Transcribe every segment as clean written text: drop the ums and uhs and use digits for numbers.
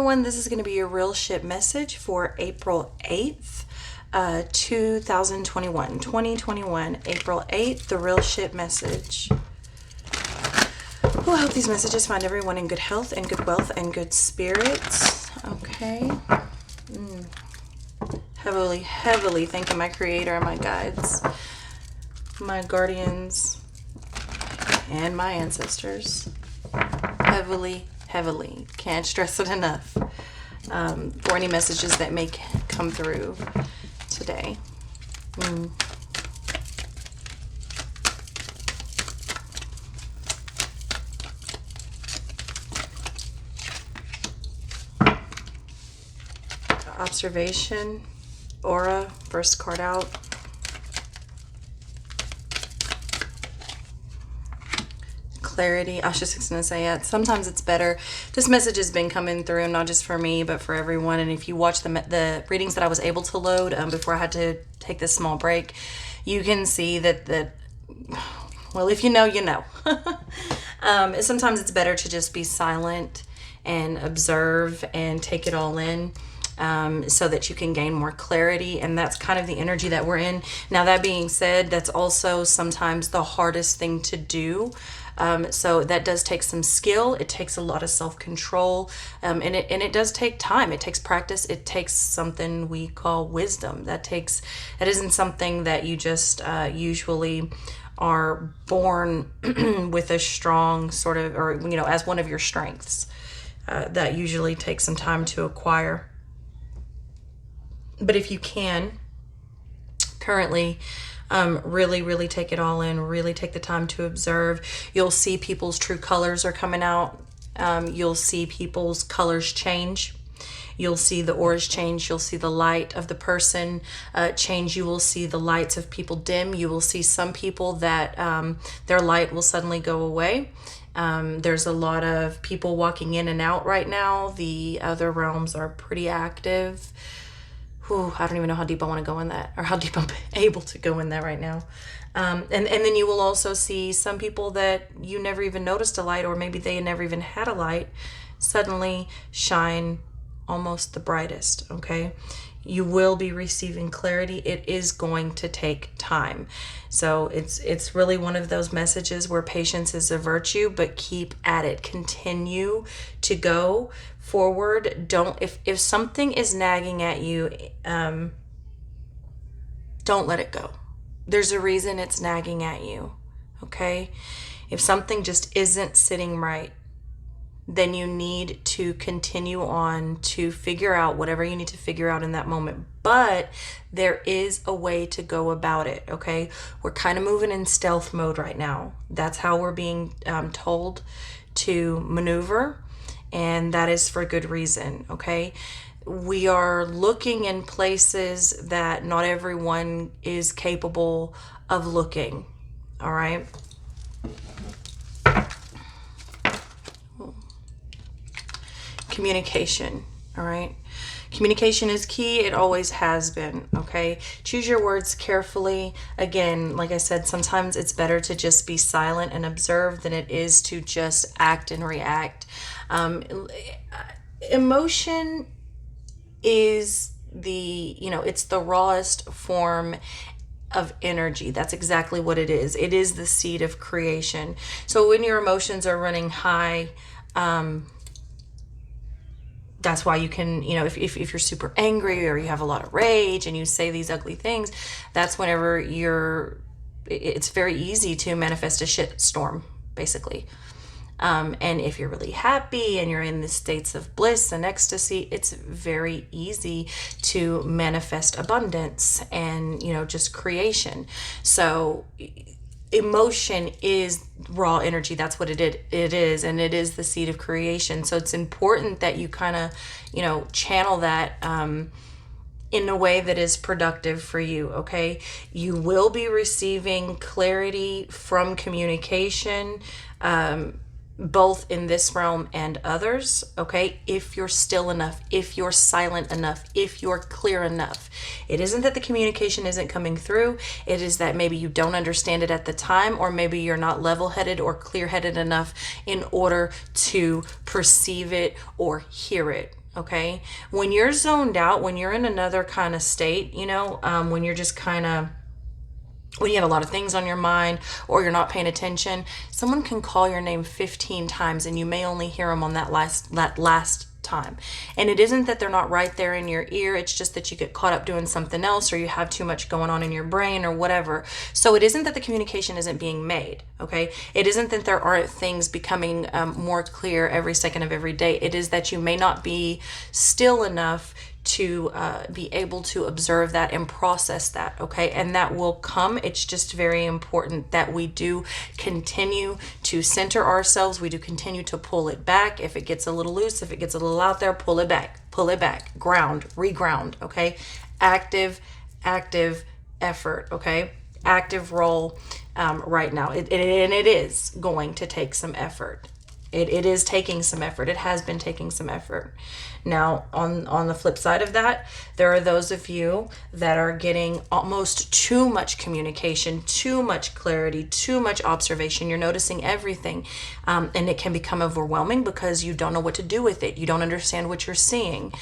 everyone. This is going to be your real shit message for April 8th, 2021, April 8th, the real shit message. I hope these messages find everyone in good health and good wealth and good spirits. Okay. Heavily thanking my creator and my guides, my guardians, and my ancestors. Heavily. Can't stress it enough for any messages that may come through today. Observation, aura, first card out. Clarity. I was just going to say it. Sometimes it's better. This message has been coming through, not just for me, but for everyone. And if you watch the readings that I was able to load before I had to take this small break, you can see that well, if you know, you know. Sometimes it's better to just be silent and observe and take it all in. So that you can gain more clarity, and that's kind of the energy that we're in. Now, that being said, that's also sometimes the hardest thing to do. So that does take some skill. It takes a lot of self-control, and it does take time. It takes practice. It takes something we call wisdom. That isn't something that you just usually are born with a strong sort of, or as one of your strengths. That usually takes some time to acquire. But if you can currently really take it all in, really take the time to observe, you'll see people's true colors are coming out. You'll see people's colors change. You'll see the auras change. You'll see the light of the person change. You will see the lights of people dim. You will see some people that their light will suddenly go away. There's a lot of people walking in and out right now. The other realms are pretty active. I don't even know how deep I want to go in that, or how deep I'm able to go in that right now. And then you will also see some people that you never even noticed a light, or maybe they never even had a light, suddenly shine almost the brightest, okay? You will be receiving clarity. It is going to take time. So it's really one of those messages where patience is a virtue, but keep at it. Continue to go forward. If something is nagging at you, don't let it go. There's a reason it's nagging at you, okay? If something just isn't sitting right, then you need to continue on to figure out whatever you need to figure out in that moment. But there is a way to go about it, okay? We're kind of moving in stealth mode right now. That's how we're being told to maneuver, and that is for good reason, okay? We are looking in places that not everyone is capable of looking, all right? Communication, all right? Communication is key. It always has been, okay? Choose your words carefully. Again, like I said, sometimes it's better to just be silent and observe than it is to just act and react. Emotion is it's the rawest form of energy. That's exactly what it is. It is the seed of creation. So when your emotions are running high, that's why you can, if you're super angry or you have a lot of rage and you say these ugly things, that's whenever it's very easy to manifest a shit storm, basically. And if you're really happy and you're in the states of bliss and ecstasy, it's very easy to manifest abundance and, just creation. So emotion is raw energy. That's what it is, and it is the seed of creation. So it's important that you kind of channel that in a way that is productive for you, okay? You will be receiving clarity from communication, both in this realm and others, okay? If you're still enough, if you're silent enough, if you're clear enough. It isn't that the communication isn't coming through. It is that maybe you don't understand it at the time, or maybe you're not level-headed or clear-headed enough in order to perceive it or hear it, Okay. When you're zoned out, when you're in another kind of state, when you're just kind of, when you have a lot of things on your mind or you're not paying attention, someone can call your name 15 times and you may only hear them on that last time. And it isn't that they're not right there in your ear, it's just that you get caught up doing something else or you have too much going on in your brain or whatever. So it isn't that the communication isn't being made, okay? It isn't that there aren't things becoming more clear every second of every day. It is that you may not be still enough to be able to observe that and process that, okay? And that will come. It's just very important that we do continue to center ourselves. We do continue to pull it back. If it gets a little loose, if it gets a little out there, pull it back, ground, reground, okay? Active effort, okay? Active role right now. And it is going to take some effort. It is taking some effort. It has been taking some effort. Now, on the flip side of that, there are those of you that are getting almost too much communication, too much clarity, too much observation. You're noticing everything, and it can become overwhelming because you don't know what to do with it. You don't understand what you're seeing.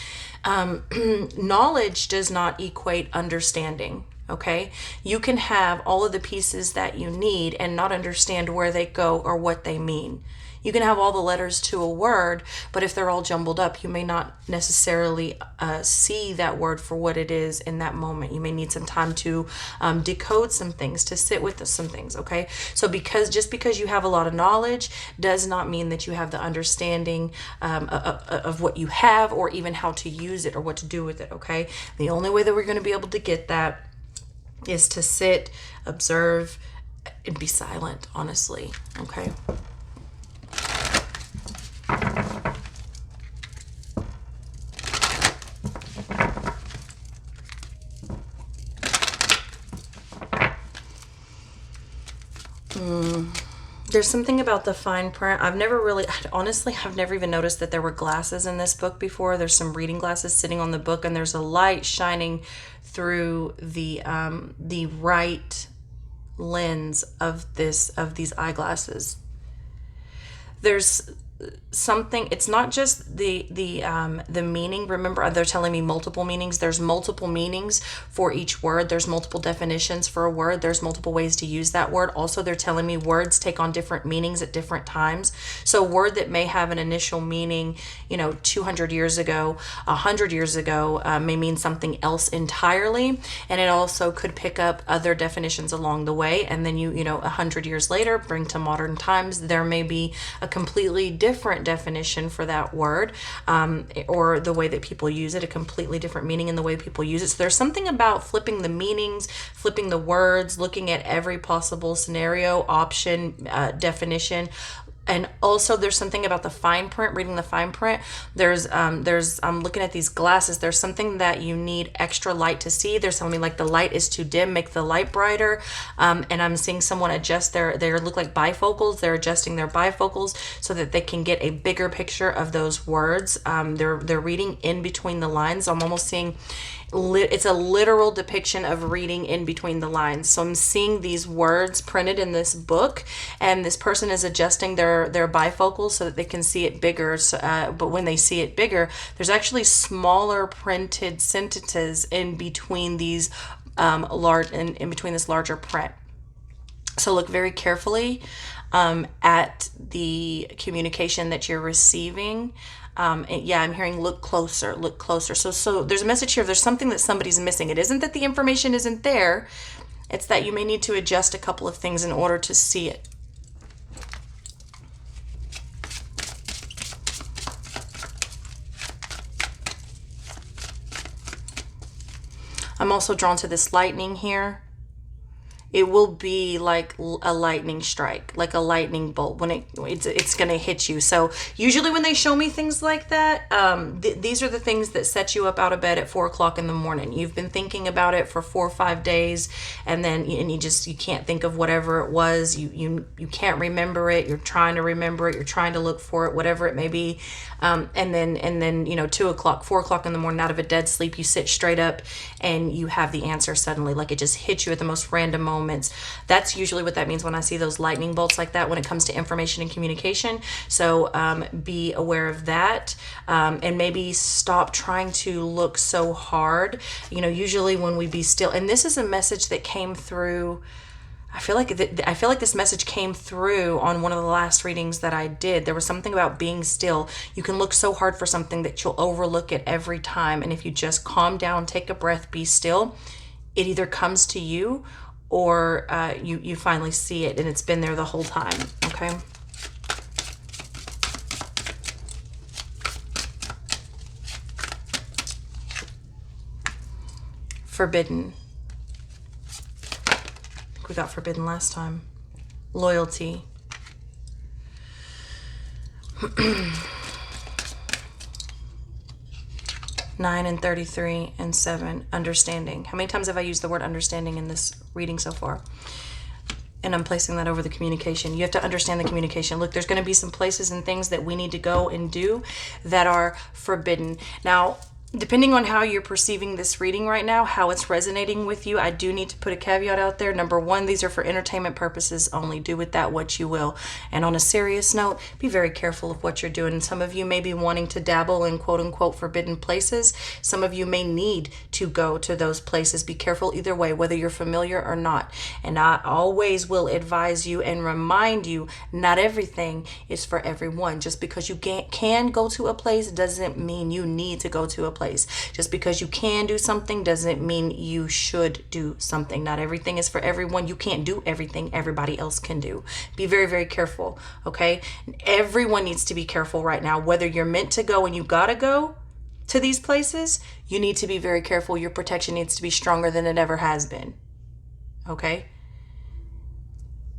Knowledge does not equate understanding. Okay, you can have all of the pieces that you need and not understand where they go or what they mean. You can have all the letters to a word, but if they're all jumbled up, you may not necessarily see that word for what it is in that moment. You may need some time to decode some things, to sit with some things, okay? So just because you have a lot of knowledge does not mean that you have the understanding of what you have or even how to use it or what to do with it, okay? The only way that we're going to be able to get that is to sit, observe, and be silent, honestly, okay? There's something about the fine print. I've never even noticed that there were glasses in this book before. There's some reading glasses sitting on the book, and there's a light shining through the right lens of these eyeglasses. There's something, it's not just the meaning. Remember, they're telling me multiple meanings. There's multiple meanings for each word. There's multiple definitions for a word. There's multiple ways to use that word. Also, they're telling me words take on different meanings at different times. So a word that may have an initial meaning 200 years ago, 100 years ago, may mean something else entirely, and it also could pick up other definitions along the way. And then 100 years later, bring to modern times, there may be a completely different definition for that word, or the way that people use it, a completely different meaning in the way people use it. So there's something about flipping the meanings, flipping the words, looking at every possible scenario, option, definition. And also there's something about the fine print, reading the fine print. I'm looking at these glasses. There's something that you need extra light to see. They're telling me like the light is too dim, make the light brighter. And I'm seeing someone adjust they look like bifocals. They're adjusting their bifocals so that they can get a bigger picture of those words. They're reading in between the lines. I'm almost seeing it's a literal depiction of reading in between the lines. So I'm seeing these words printed in this book, and this person is adjusting their bifocals so that they can see it bigger. But when they see it bigger, there's actually smaller printed sentences in between these in between this larger print. So look very carefully at the communication that you're receiving. And yeah, I'm hearing look closer. So there's a message here. There's something that somebody's missing. It isn't that the information isn't there. It's that you may need to adjust a couple of things in order to see it. I'm also drawn to this lightning here. It will be like a lightning strike, like a lightning bolt when it's going to hit you. So usually when they show me things like that, these are the things that set you up out of bed at 4 o'clock in the morning. You've been thinking about it for 4 or 5 days, and then you can't think of whatever it was. You can't remember it. You're trying to remember it. You're trying to look for it, whatever it may be. And then 2 o'clock, 4 o'clock in the morning, out of a dead sleep, you sit straight up and you have the answer suddenly, like it just hits you at the most random moment. moments. That's usually what that means when I see those lightning bolts like that when it comes to information and communication. So be aware of that, and maybe stop trying to look so hard. Usually when we be still, and this is a message that came through. I feel like this message came through on one of the last readings that I did. There was something about being still. You can look so hard for something that you'll overlook it every time. And if you just calm down, take a breath, be still, it either comes to you or you finally see it and it's been there the whole time. Okay. Forbidden. We got forbidden last time. Loyalty. 9 and 33 and 7. Understanding. How many times have I used the word understanding in this reading so far? And I'm placing that over the communication. You have to understand the communication. Look, there's going to be some places and things that we need to go and do that are forbidden. Now, depending on how you're perceiving this reading right now, how it's resonating with you, I do need to put a caveat out there. Number one, these are for entertainment purposes only. Do with that what you will. And on a serious note, be very careful of what you're doing. Some of you may be wanting to dabble in quote unquote forbidden places. Some of you may need to go to those places. Be careful either way, whether you're familiar or not. And I always will advise you and remind you, not everything is for everyone. Just because you can go to a place doesn't mean you need to go to a place. Just because you can do something doesn't mean you should do something. Not everything is for everyone. You can't do everything everybody else can do. Be very, very careful, okay? Everyone needs to be careful right now. Whether you're meant to go and you gotta go to these places, you need to be very careful. Your protection needs to be stronger than it ever has been, okay?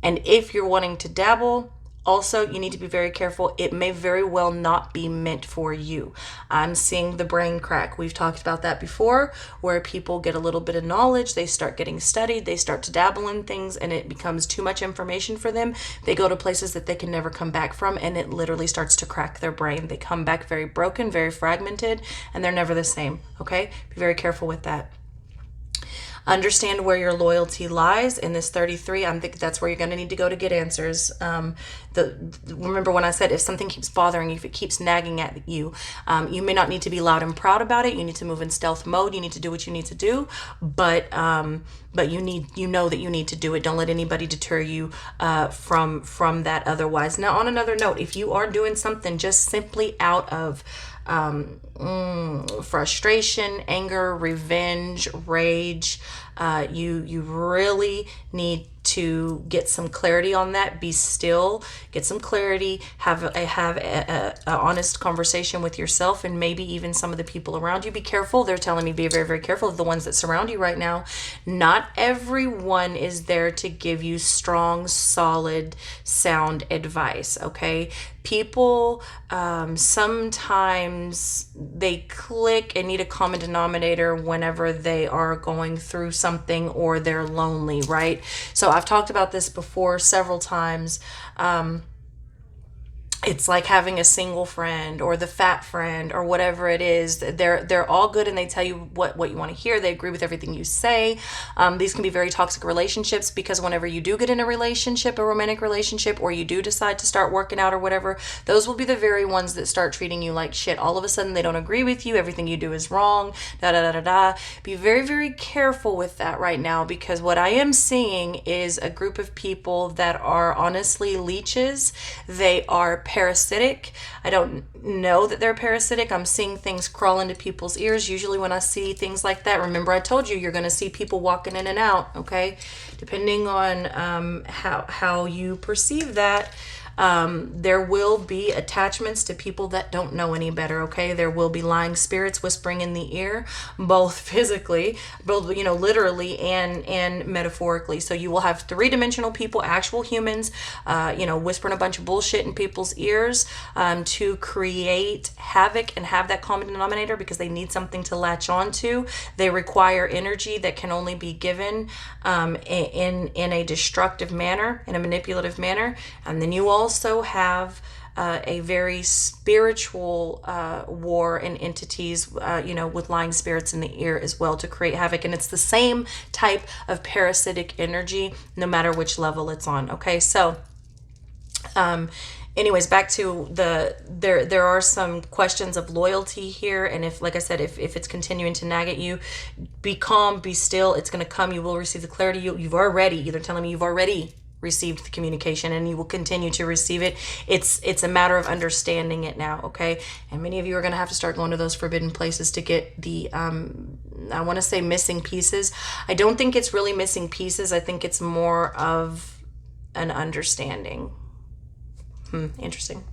And if you're wanting to dabble, also, you need to be very careful. It may very well not be meant for you. I'm seeing the brain crack. We've talked about that before, where people get a little bit of knowledge, they start getting studied, they start to dabble in things, and it becomes too much information for them. They go to places that they can never come back from, and it literally starts to crack their brain. They come back very broken, very fragmented, and they're never the same, okay? Be very careful with that. Understand where your loyalty lies. In this 33, I think that's where you're going to need to go to get answers. Remember when I said if something keeps bothering you, if it keeps nagging at you, you may not need to be loud and proud about it. You need to move in stealth mode. You need to do what you need to do, but you know that you need to do it. Don't let anybody deter you from that otherwise. Now, on another note, if you are doing something just simply out of frustration, anger, revenge, rage, you really need to get some clarity on that. Be still, get some clarity, have a honest conversation with yourself and maybe even some of the people around you. Be careful. They're telling me be very, very careful of the ones that surround you right now. Not everyone is there to give you strong, solid, sound advice, okay? People, sometimes they click and need a common denominator whenever they are going through something or they're lonely, right? So I've talked about this before several times. It's like having a single friend or the fat friend or whatever it is. They're all good and they tell you what you want to hear. They agree with everything you say. These can be very toxic relationships because whenever you do get in a relationship, a romantic relationship, or you do decide to start working out or whatever, those will be the very ones that start treating you like shit. All of a sudden they don't agree with you. Everything you do is wrong. Da da da da da. Be very, very careful with that right now, because what I am seeing is a group of people that are honestly leeches. They are parasitic. I don't know that they're parasitic. I'm seeing things crawl into people's ears. Usually when I see things like that, remember I told you, you're going to see people walking in and out, okay? Depending on how you perceive that, there will be attachments to people that don't know any better, okay? There will be lying spirits whispering in the ear, both physically, both, literally and metaphorically. So you will have three-dimensional people, actual humans, whispering a bunch of bullshit in people's ears to create havoc and have that common denominator because they need something to latch onto. They require energy that can only be given in a destructive manner, in a manipulative manner. And then you all also have a very spiritual war and entities, with lying spirits in the ear as well to create havoc. And it's the same type of parasitic energy, no matter which level it's on. Okay, so anyways, back to there are some questions of loyalty here, and if, like I said, if it's continuing to nag at you, be calm, be still. It's going to come. You will receive the clarity. You've already, they're telling me you've already received the communication, and you will continue to receive it. It's a matter of understanding it now. Okay, and many of you are going to have to start going to those forbidden places to get the I want to say missing pieces. I don't think it's really missing pieces. I think it's more of an understanding. Interesting.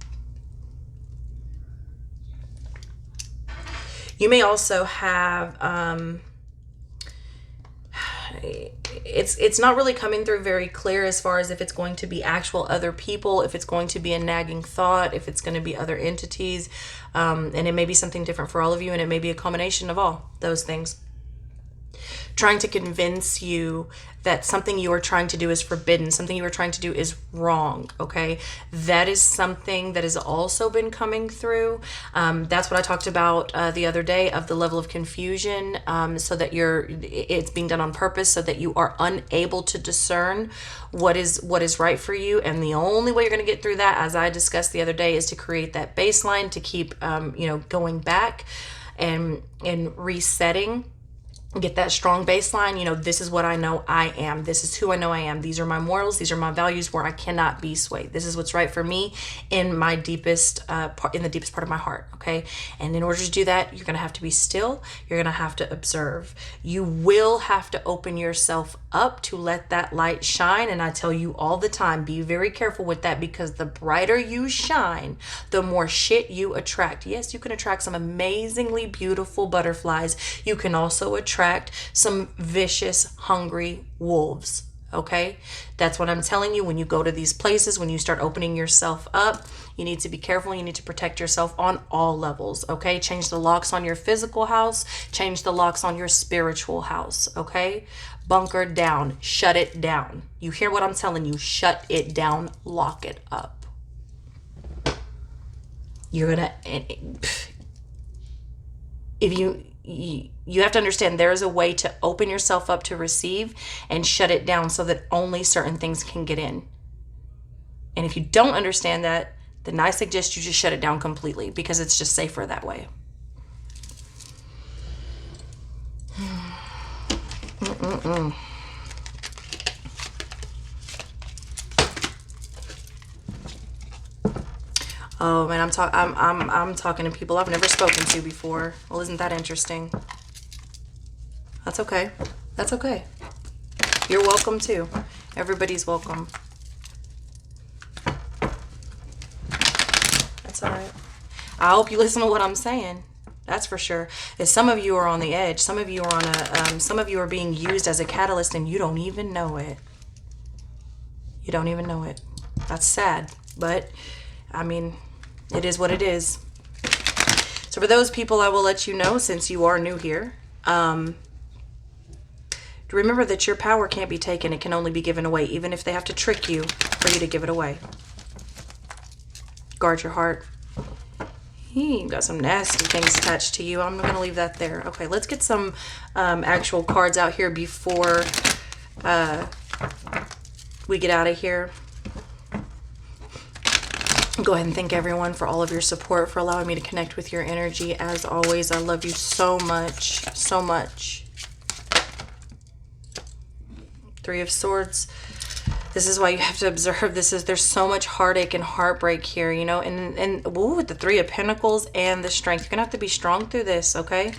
You may also have it's not really coming through very clear as far as if it's going to be actual other people, if it's going to be a nagging thought, if it's going to be other entities, and it may be something different for all of you, and it may be a combination of all those things, trying to convince you that something you are trying to do is forbidden, something you are trying to do is wrong. Okay, that is something that has also been coming through. That's what I talked about the other day, of the level of confusion, so that it's being done on purpose, so that you are unable to discern what is right for you. And the only way you're going to get through that, as I discussed the other day, is to create that baseline, to keep going back and resetting. Get that strong baseline. This is what I know I am. This is who I know I am. These are my morals. These are my values, where I cannot be swayed. This is what's right for me in my deepest part, in the deepest part of my heart. Okay. And in order to do that, you're going to have to be still. You're going to have to observe. You will have to open yourself up to let that light shine. And I tell you all the time, be very careful with that, because the brighter you shine, the more shit you attract. Yes, you can attract some amazingly beautiful butterflies. You can also attract some vicious, hungry wolves. Okay, that's what I'm telling you. When you go to these places, when you start opening yourself up, you need to be careful. You need to protect yourself on all levels. Okay, change the locks on your physical house, change the locks on your spiritual house. Okay, bunker down, shut it down. You hear what I'm telling you? Shut it down, lock it up. You're gonna, if you have to understand, there is a way to open yourself up to receive and shut it down, so that only certain things can get in. And if you don't understand that, then I suggest you just shut it down completely, because it's just safer that way. Oh man, I'm talking to people I've never spoken to before. Well, isn't that interesting? That's okay. That's okay. You're welcome too. Everybody's welcome. That's all right. I hope you listen to what I'm saying. That's for sure. Is some of you are on the edge. Some of you are on some of you are being used as a catalyst, and you don't even know it. You don't even know it. That's sad, but I mean, it is what it is. So for those people, I will let you know, since you are new here, remember that your power can't be taken. It can only be given away, even if they have to trick you for you to give it away. Guard your heart. You've got some nasty things attached to you. I'm going to leave that there. Okay, let's get some actual cards out here before we get out of here. Go ahead and thank everyone for all of your support, for allowing me to connect with your energy. As always, I love you so much, so much. Three of Swords. This is why you have to observe. There's so much heartache and heartbreak here, and with the Three of Pentacles and the Strength, you're gonna have to be strong through this. Okay,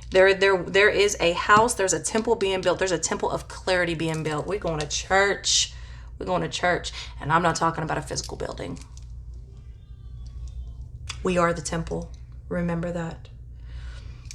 there is a house. There's a temple being built. There's a temple of clarity being built. We're going to church. We're going to church, and I'm not talking about a physical building. We are the temple. Remember that.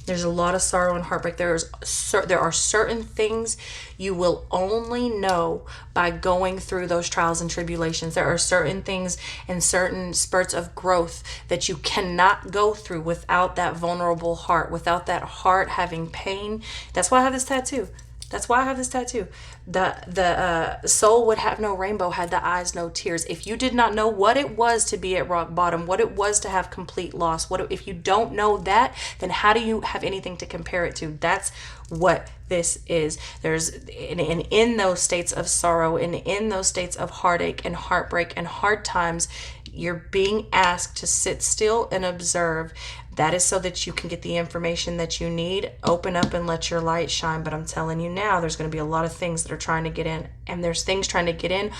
There's a lot of sorrow and heartbreak. There are certain things you will only know by going through those trials and tribulations. There are certain things and certain spurts of growth that you cannot go through without that vulnerable heart, without that heart having pain. That's why I have this tattoo. That's why I have this tattoo. The soul would have no rainbow had the eyes no tears. If you did not know what it was to be at rock bottom, what it was to have complete loss, if you don't know that, then how do you have anything to compare it to? That's what this is. And in those states of sorrow and in those states of heartache and heartbreak and hard times, you're being asked to sit still and observe. That is so that you can get the information that you need. Open up and let your light shine. But I'm telling you now, there's going to be a lot of things that are trying to get in. And there's things trying to get in,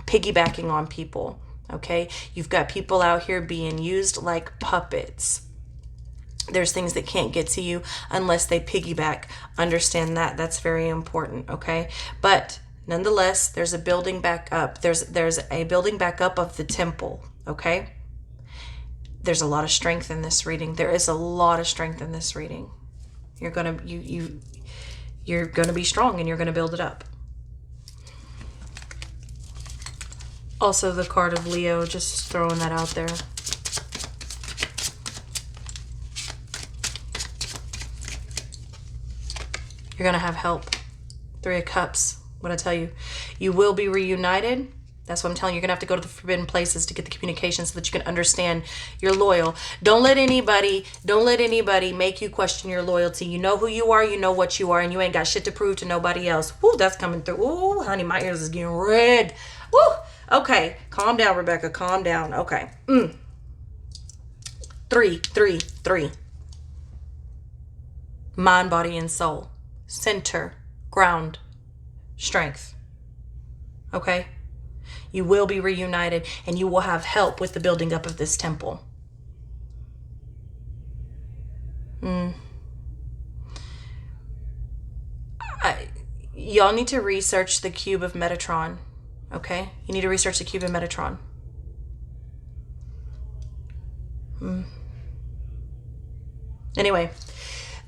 piggybacking on people. Okay? You've got people out here being used like puppets. There's things that can't get to you unless they piggyback. Understand that. That's very important. Okay? But nonetheless, there's a building back up. There's a building back up of the temple. Okay? There's a lot of strength in this reading. There is a lot of strength in this reading. You're gonna you're gonna be strong and you're gonna build it up. Also, the card of Leo, just throwing that out there. You're gonna have help. 3 of Cups. What I tell you, you will be reunited. That's what I'm telling you. You're going to have to go to the forbidden places to get the communication so that you can understand you're loyal. Don't let anybody make you question your loyalty. You know who you are, you know what you are, and you ain't got shit to prove to nobody else. Woo, that's coming through. Ooh, honey, my ears is getting red. Woo, okay. Calm down, Rebecca. Calm down. Okay. 3, 3, 3. Mind, body, and soul. Center, ground, strength. Okay? You will be reunited and you will have help with the building up of this temple. Y'all need to research the cube of Metatron. Okay? You need to research the cube of Metatron. Anyway,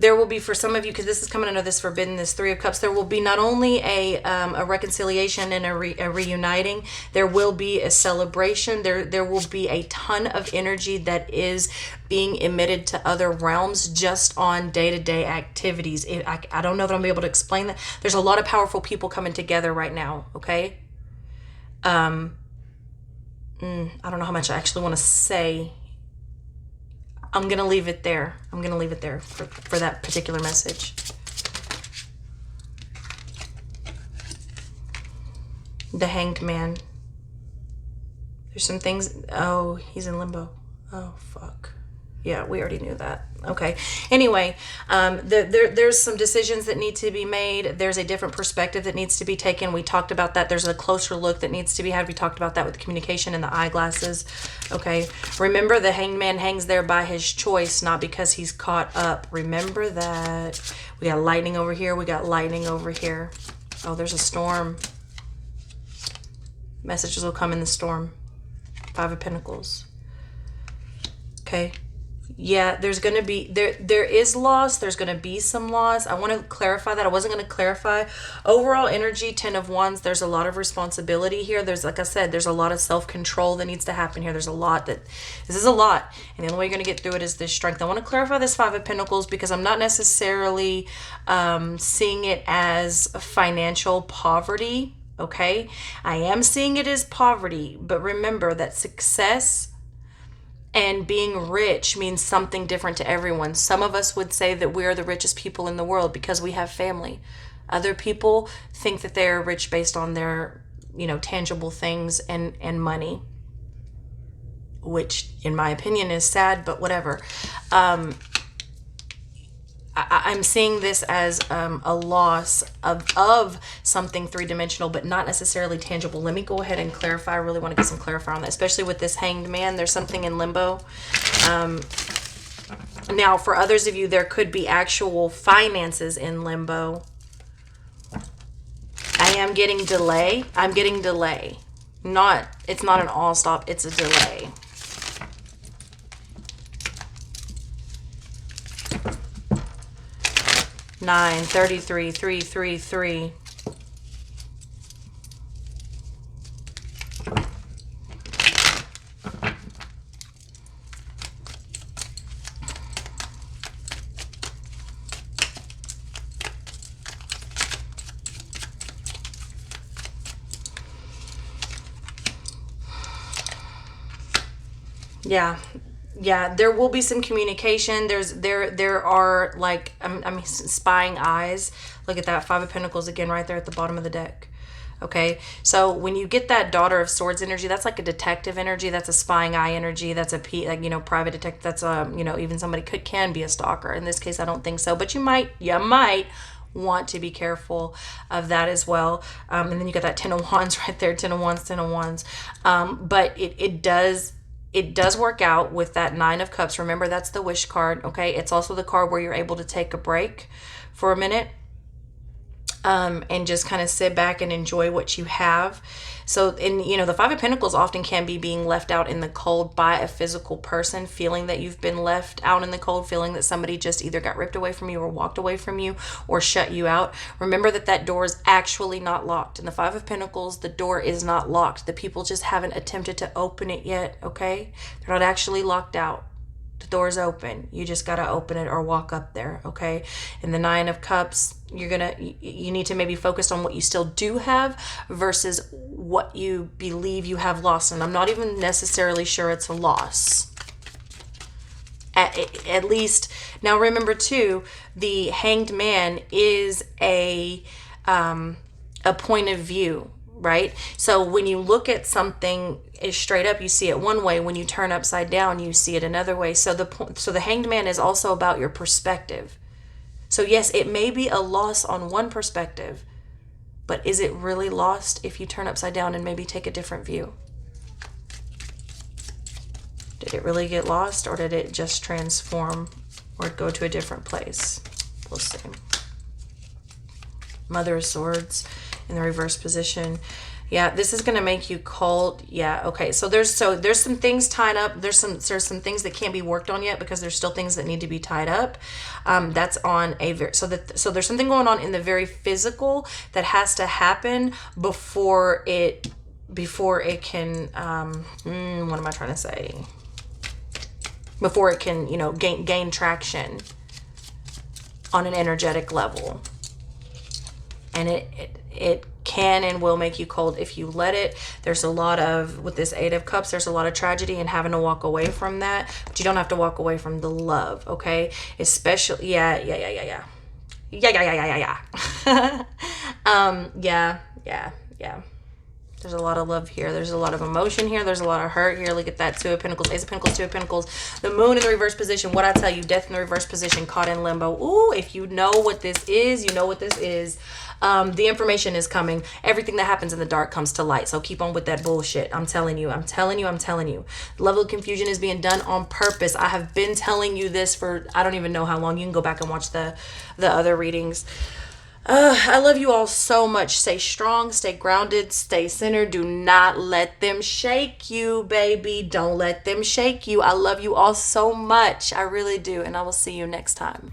there will be, for some of you, because this is coming under this forbidden, this 3 of Cups, there will be not only a reconciliation and a reuniting, there will be a celebration. There will be a ton of energy that is being emitted to other realms just on day-to-day activities. I don't know that I'm able to explain that. There's a lot of powerful people coming together right now, okay? I don't know how much I actually want to say. I'm going to leave it there. I'm going to leave it there for that particular message. The Hanged Man. There's some things. Oh, he's in limbo. Oh, fuck. Yeah, we already knew that. Okay. Anyway, there's some decisions that need to be made. There's a different perspective that needs to be taken. We talked about that. There's a closer look that needs to be had. We talked about that with the communication and the eyeglasses. Okay. Remember, the Hanged Man hangs there by his choice, not because he's caught up. Remember that. We got lightning over here. We got lightning over here. Oh, there's a storm. Messages will come in the storm. 5 of Pentacles. Okay. Yeah, there's going to be, there is loss. There's going to be some loss. I want to clarify that. I wasn't going to clarify. Overall energy, 10 of Wands, there's a lot of responsibility here. There's, like I said, there's a lot of self-control that needs to happen here. There's a lot this is a lot. And the only way you're going to get through it is this strength. I want to clarify this 5 of Pentacles because I'm not necessarily seeing it as financial poverty. Okay. I am seeing it as poverty, but remember that success and being rich means something different to everyone. Some of us would say that we are the richest people in the world because we have family. Other people think that they're rich based on their, tangible things and money, which in my opinion is sad, but whatever. I'm seeing this as a loss of something three-dimensional, but not necessarily tangible. Let me go ahead and clarify. I really want to get some clarifier on that, especially with this Hanged Man. There's something in limbo. Now, for others of you, there could be actual finances in limbo. I am getting delay. I'm getting delay. It's not an all stop. It's a delay. Nine, 33, 333. Yeah. Yeah, there will be some communication. There are like I mean spying eyes. Look at that, Five of Pentacles again right there at the bottom of the deck. Okay, so when you get that Daughter of Swords energy, that's like a detective energy. That's a spying eye energy. That's a like, you know, private detective. That's you know, even somebody can be a stalker. In this case, I don't think so, but you might want to be careful of that as well. And then you got that Ten of Wands right there, Ten of Wands, Ten of Wands. But it does work out with that Nine of Cups. Remember, that's the wish card. Okay, it's also the card where you're able to take a break for a minute, and just kind of sit back and enjoy what you have. So, and you know, the Five of Pentacles often can be being left out in the cold by a physical person, feeling that you've been left out in the cold, feeling that somebody just either got ripped away from you or walked away from you or shut you out. Remember that that door is actually not locked. In the Five of Pentacles, the door is not locked. The people just haven't attempted to open it yet, okay? They're not actually locked out. The door's open. You just got to open it or walk up there, okay? And the Nine of Cups, you need to maybe focus on what you still do have versus what you believe you have lost. And I'm not even necessarily sure it's a loss. At least, now remember too, the Hanged Man is a point of view, right? So when you look at something straight up, you see it one way. When you turn upside down, you see it another way. So the Hanged Man is also about your perspective. So yes, it may be a loss on one perspective, but is it really lost if you turn upside down and maybe take a different view? Did it really get lost, or did it just transform or go to a different place? We'll see. Mother of Swords in the reverse position. Yeah, this is going to make you cold. Yeah, okay. So there's some things tied up. There's some things that can't be worked on yet because there's still things that need to be tied up. That's on a so there's something going on in the very physical that has to happen before it can what am I trying to say? Before it can, you know, gain traction on an energetic level. And it can and will make you cold if you let it. There's a lot of, with this Eight of Cups, there's a lot of tragedy and having to walk away from that. But you don't have to walk away from the love, okay? Especially, yeah. There's a lot of love here. There's a lot of emotion here. There's a lot of hurt here. Look at that. Two of Pentacles, Ace of Pentacles, Two of Pentacles. The Moon in the reverse position. What I tell you, Death in the reverse position, caught in limbo. Ooh, if you know what this is, you know what this is. The information is coming. Everything that happens in the dark comes to light. So keep on with that bullshit. I'm telling you. The level of confusion is being done on purpose. I have been telling you this for, I don't even know how long. You can go back and watch the other readings. I love you all so much. Stay strong, stay grounded, stay centered. Do not let them shake you, baby. Don't let them shake you. I love you all so much. I really do. And I will see you next time.